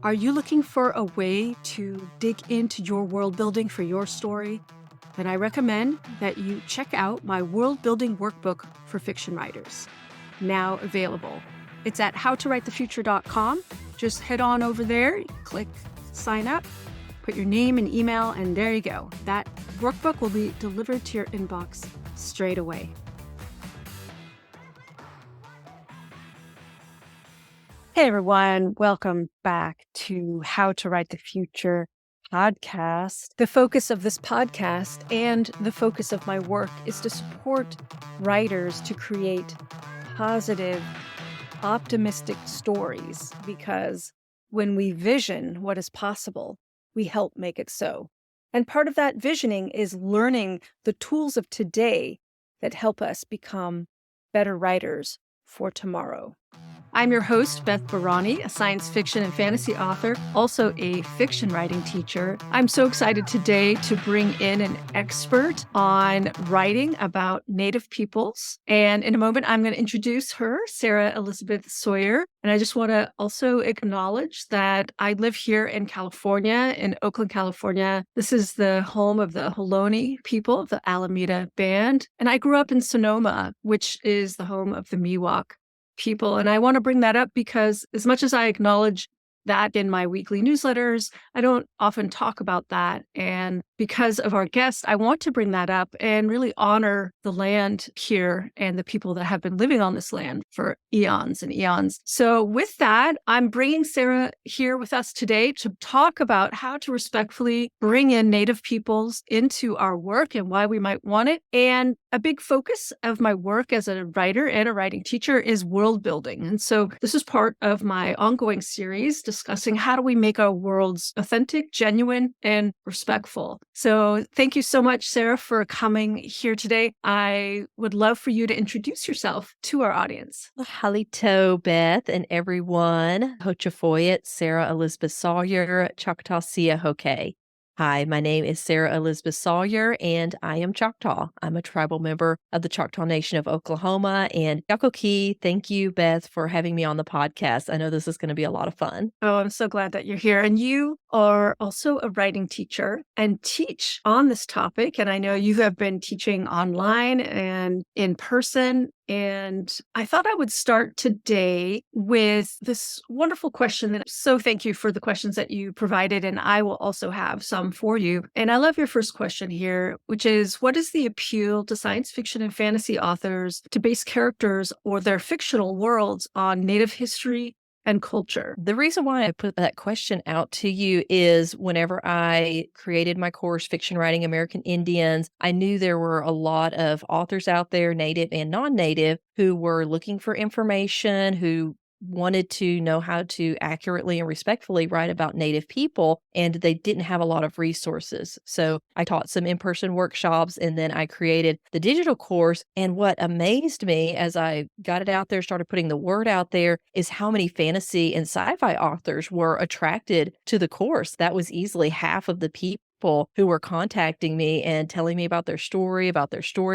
Are you looking for a way to dig into your world building for your story? Then I recommend that you check out my world building workbook for fiction writers, now available. It's at howtowritethefuture.com. Just head on over there, click sign up, put your name and email, and there you go. That workbook will be delivered to your inbox straight away. Hey everyone, welcome back to How to Write the Future podcast. The focus of this podcast and the focus of my work is to support writers to create positive, optimistic stories, because when we vision what is possible, we help make it so. And part of that visioning is learning the tools of today that help us become better writers for tomorrow. I'm your host, Beth Barany, a science fiction and fantasy author, also a fiction writing teacher. I'm so excited today to bring in an expert on writing about Native peoples. And in a moment, I'm going to introduce her, Sarah Elisabeth Sawyer. And I just want to also acknowledge that I live here in California, in Oakland, California. This is the home of the Ohlone people of the Alameda Band. And I grew up in Sonoma, which is the home of the Miwok people. And I want to bring that up because as much as I acknowledge that in my weekly newsletters, I don't often talk about that. And because of our guest, I want to bring that up and really honor the land here and the people that have been living on this land for eons and eons. So with that, I'm bringing Sarah here with us today to talk about how to respectfully bring in Native peoples into our work and why we might want it. And a big focus of my work as a writer and a writing teacher is world building. And so this is part of my ongoing series discussing how do we make our worlds authentic, genuine, and respectful. So thank you so much, Sarah, for coming here today. I would love for you to introduce yourself to our audience. Halito, Beth, and everyone. Hochafoyet, Sarah Elisabeth Sawyer, Choctaw Sia Hoke. Hi, my name is Sarah Elisabeth Sawyer, and I am Choctaw. I'm a tribal member of the Choctaw Nation of Oklahoma. And Yakoki, thank you, Beth, for having me on the podcast. I know this is going to be a lot of fun. Oh, I'm so glad that you're here. And you are also a writing teacher and teach on this topic. And I know you have been teaching online and in person. And I thought I would start today with this wonderful question. And so thank you for the questions that you provided. And I will also have some for you. And I love your first question here, which is, what is the appeal to science fiction and fantasy authors to base characters or their fictional worlds on Native history and culture? The reason why I put that question out to you is whenever I created my course, Fiction Writing American Indians, I knew there were a lot of authors out there, native and non-native, who were looking for information, who wanted to know how to accurately and respectfully write about Native people, and they didn't have a lot of resources. So I taught some in-person workshops, and then I created the digital course. And what amazed me as I got it out there, started putting the word out there, is how many fantasy and sci-fi authors were attracted to the course. That was easily half of the people who were contacting me and telling me about their story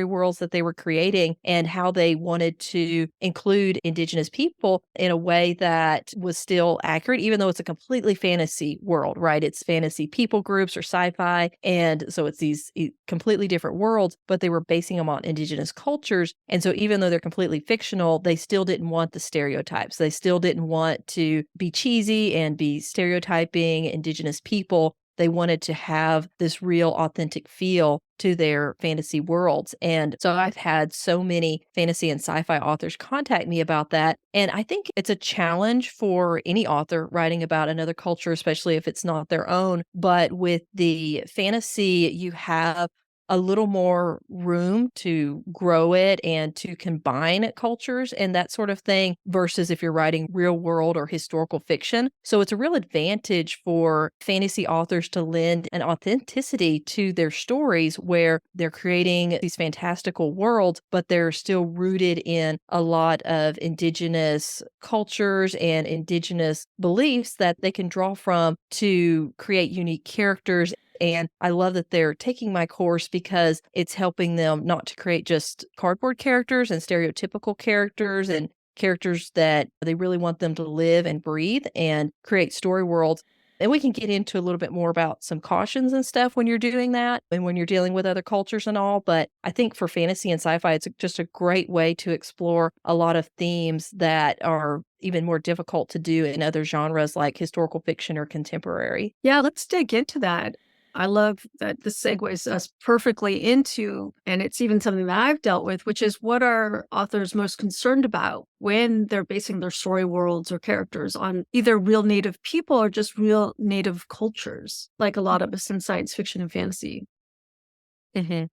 worlds that they were creating, and how they wanted to include Indigenous people in a way that was still accurate, even though it's a completely fantasy world, right? It's fantasy people groups or sci-fi. And so it's these completely different worlds, but they were basing them on Indigenous cultures. And so even though they're completely fictional, they still didn't want the stereotypes. They still didn't want to be cheesy and be stereotyping Indigenous people. They wanted to have this real authentic feel to their fantasy worlds. And so I've had so many fantasy and sci-fi authors contact me about that. And I think it's a challenge for any author writing about another culture, especially if it's not their own. But with the fantasy, you have a little more room to grow it and to combine cultures and that sort of thing, versus if you're writing real world or historical fiction. So it's a real advantage for fantasy authors to lend an authenticity to their stories where they're creating these fantastical worlds, but they're still rooted in a lot of Indigenous cultures and Indigenous beliefs that they can draw from to create unique characters. And I love that they're taking my course because it's helping them not to create just cardboard characters and stereotypical characters and characters that they really want them to live and breathe and create story worlds. And we can get into a little bit more about some cautions and stuff when you're doing that and when you're dealing with other cultures and all. But I think for fantasy and sci-fi, it's just a great way to explore a lot of themes that are even more difficult to do in other genres like historical fiction or contemporary. Yeah, let's dig into that. I love that this segues us perfectly into, and it's even something that I've dealt with, which is what are authors most concerned about when they're basing their story worlds or characters on either real native people or just real native cultures, like a lot of us in science fiction and fantasy.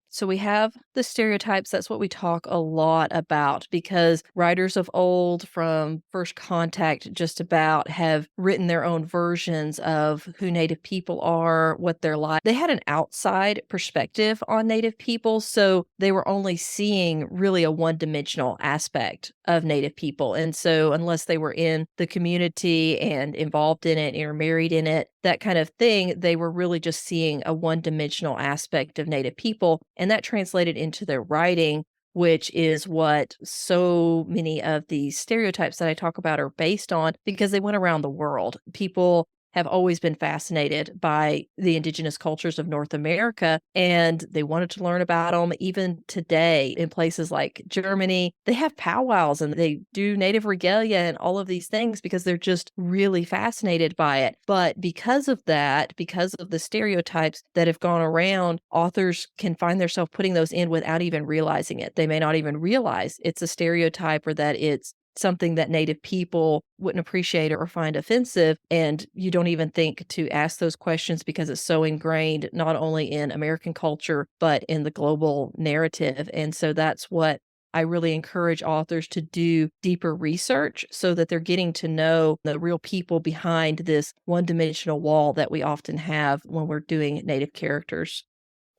So we have the stereotypes. That's what we talk a lot about because writers of old, from first contact, just about have written their own versions of who Native people are, what they're like. They had an outside perspective on Native people, so they were only seeing really a one-dimensional aspect of Native people. And so unless they were in the community and involved in it, intermarried in it, that kind of thing, they were really just seeing a one-dimensional aspect of Native people, and that translated into their writing, which is what so many of these stereotypes that I talk about are based on because they went around the world. People have always been fascinated by the indigenous cultures of North America, and they wanted to learn about them. Even today, in places like Germany, they have powwows and they do native regalia and all of these things because they're just really fascinated by it. But because of that, because of the stereotypes that have gone around, authors can find themselves putting those in without even realizing it. They may not even realize it's a stereotype or that it's something that Native people wouldn't appreciate or find offensive. And you don't even think to ask those questions because it's so ingrained, not only in American culture, but in the global narrative. And so that's what I really encourage authors to do deeper research so that they're getting to know the real people behind this one-dimensional wall that we often have when we're doing Native characters.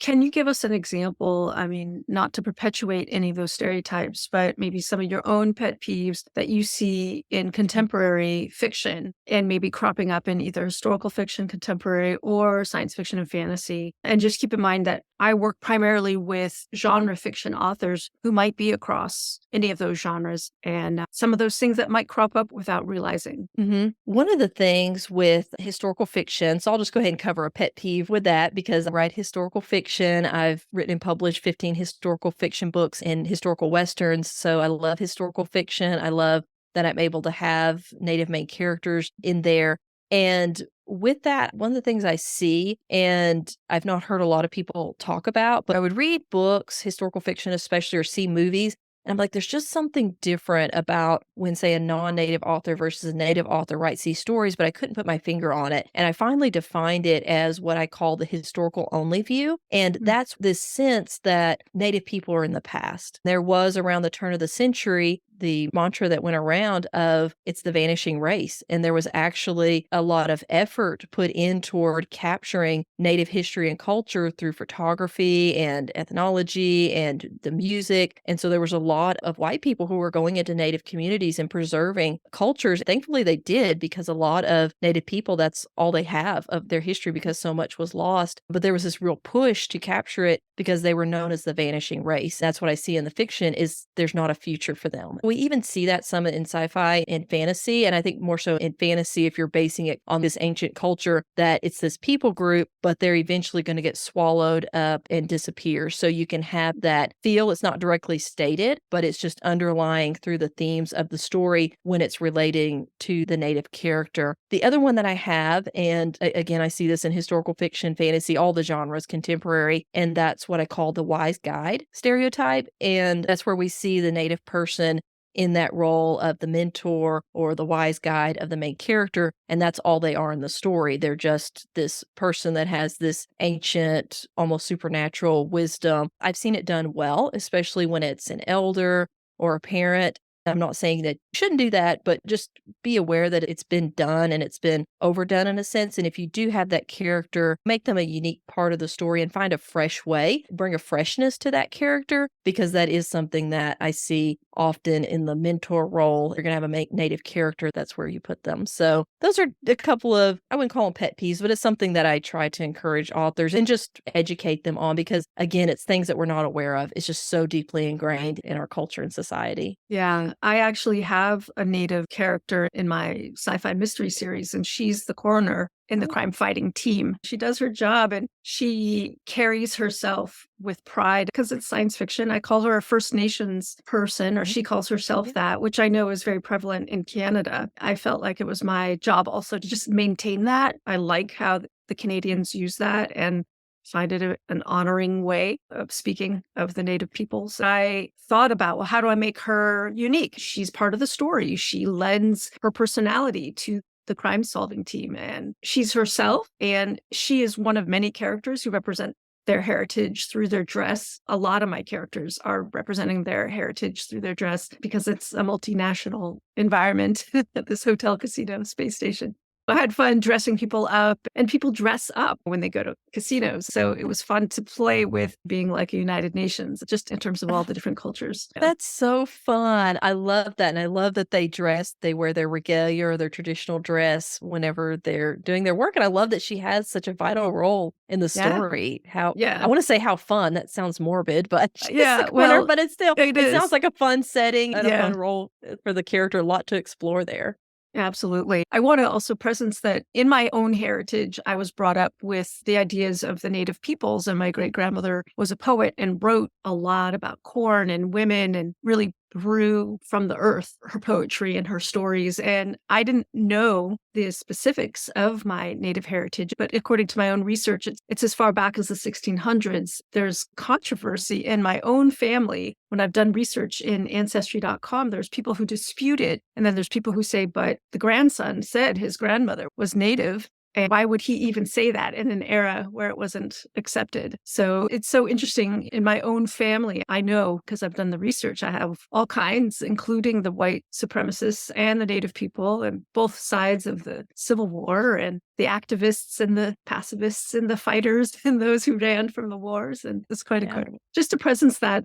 Can you give us an example? I mean, not to perpetuate any of those stereotypes, but maybe some of your own pet peeves that you see in contemporary fiction and maybe cropping up in either historical fiction, contemporary, or science fiction and fantasy. And just keep in mind that I work primarily with genre fiction authors who might be across any of those genres and some of those things that might crop up without realizing. One of the things with historical fiction, so I'll just go ahead and cover a pet peeve with that because I write historical fiction. I've written and published 15 historical fiction books and historical westerns. So I love historical fiction. I love that I'm able to have Native main characters in there. And with that, one of the things I see, and I've not heard a lot of people talk about, but I would read books, historical fiction especially, or see movies. And I'm like, there's just something different about when, say, a non-native author versus a native author writes these stories, but I couldn't put my finger on it. And I finally defined it as what I call the historical only view. And that's this sense that Native people are in the past. There was around the turn of the century the mantra that went around of it's the vanishing race. And there was actually a lot of effort put in toward capturing Native history and culture through photography and ethnology and the music. And so there was a lot of white people who were going into Native communities and preserving cultures. Thankfully, they did because a lot of Native people, that's all they have of their history because so much was lost. But there was this real push to capture it because they were known as the vanishing race. That's what I see in the fiction is there's not a future for them. We even see that some in sci-fi and fantasy, and I think more so in fantasy if you're basing it on this ancient culture, that it's this people group, but they're eventually going to get swallowed up and disappear. So you can have that feel. It's not directly stated, but it's just underlying through the themes of the story when it's relating to the Native character. The other one that I have, and again, I see this in historical fiction, fantasy, all the genres, contemporary, and that's what I call the wise guide stereotype. And that's where we see the Native person in that role of the mentor or the wise guide of the main character. And that's all they are in the story. They're just this person that has this ancient, almost supernatural wisdom. I've seen it done well, especially when it's an elder or a parent. I'm not saying that you shouldn't do that, but just be aware that it's been done and it's been overdone in a sense. And if you do have that character, make them a unique part of the story and find a fresh way, bring a freshness to that character, because that is something that I see often in the mentor role. You're going to have a native character. That's where you put them. So those are a couple of, I wouldn't call them pet peeves, but it's something that I try to encourage authors and just educate them on because, again, it's things that we're not aware of. It's just so deeply ingrained in our culture and society. Yeah. I actually have a Native character in my sci-fi mystery series, and she's the coroner in the crime fighting team. She does her job and she carries herself with pride because it's science fiction. I call her a First Nations person, or she calls herself that, which I know is very prevalent in Canada. I felt like it was my job also to just maintain that. I like how the Canadians use that and find it an honoring way of speaking of the Native peoples. I thought about, well, how do I make her unique? She's part of the story. She lends her personality to the crime solving team, and she's herself. And she is one of many characters who represent their heritage through their dress. A lot of my characters are representing their heritage through their dress because it's a multinational environment at this hotel, casino, space station. I had fun dressing people up, and people dress up when they go to casinos. So it was fun to play with being like a United Nations, just in terms of all the different cultures. Yeah. That's so fun. I love that. And I love that they wear their regalia or their traditional dress whenever they're doing their work. And I love that she has such a vital role in the Yeah. story. I Yeah. want to say how fun. That sounds morbid, but she's Yeah, the coroner, well, but it is. sounds like a fun setting and a Yeah. fun role for the character. A lot to explore there. Absolutely. I want to also presence that in my own heritage, I was brought up with the ideas of the Native peoples, and my great grandmother was a poet and wrote a lot about corn and women and really grew from the earth her poetry and her stories. And I didn't know the specifics of my Native heritage, but according to my own research, it's as far back as the 1600s. There's controversy in my own family. When I've done research in Ancestry.com, there's people who dispute it. And then there's people who say, but the grandson said his grandmother was Native. And why would he even say that in an era where it wasn't accepted? So it's so interesting in my own family. I know because I've done the research, I have all kinds, including the white supremacists and the Native people and both sides of the Civil War and the activists and the pacifists and the fighters and those who ran from the wars. And it's quite incredible. Just to presence that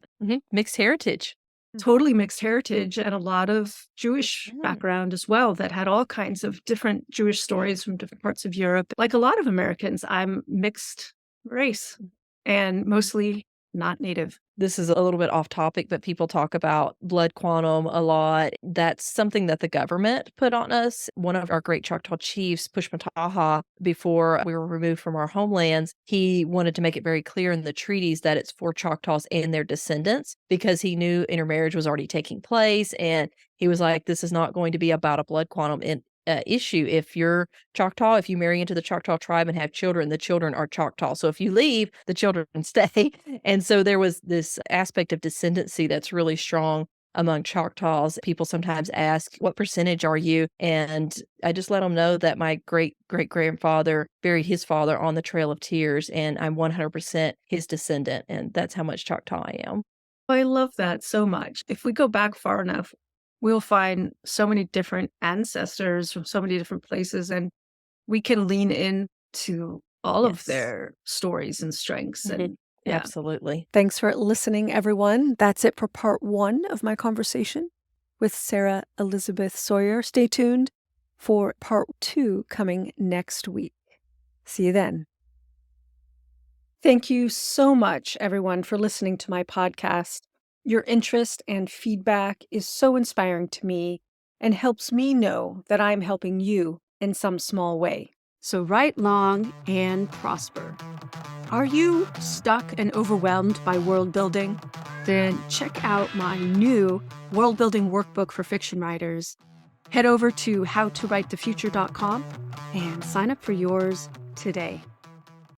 Mixed heritage. totally mixed heritage and a lot of Jewish background as well that had all kinds of different Jewish stories from different parts of Europe. Like a lot of Americans, I'm mixed race and mostly not Native. This is a little bit off topic, but people talk about blood quantum a lot. That's something that the government put on us. One of our great Choctaw chiefs, Pushmataha, before we were removed from our homelands, he wanted to make it very clear in the treaties that it's for Choctaws and their descendants because he knew intermarriage was already taking place. And he was like, this is not going to be about a blood quantum issue. If you're Choctaw, if you marry into the Choctaw tribe and have children, the children are Choctaw. So if you leave, the children stay. And so there was this aspect of descendancy that's really strong among Choctaws. People sometimes ask, what percentage are you? And I just let them know that my great-great-grandfather buried his father on the Trail of Tears, and I'm 100% his descendant. And that's how much Choctaw I am. I love that so much. If we go back far enough, we'll find so many different ancestors from so many different places, and we can lean into all of their stories and strengths. And Absolutely. Thanks for listening, everyone. That's it for part 1 of my conversation with Sarah Elisabeth Sawyer. Stay tuned for part 2 coming next week. See you then. Thank you so much, everyone, for listening to my podcast. Your interest and feedback is so inspiring to me and helps me know that I'm helping you in some small way. So write long and prosper. Are you stuck and overwhelmed by world building? Then check out my new world building workbook for fiction writers. Head over to howtowritethefuture.com and sign up for yours today.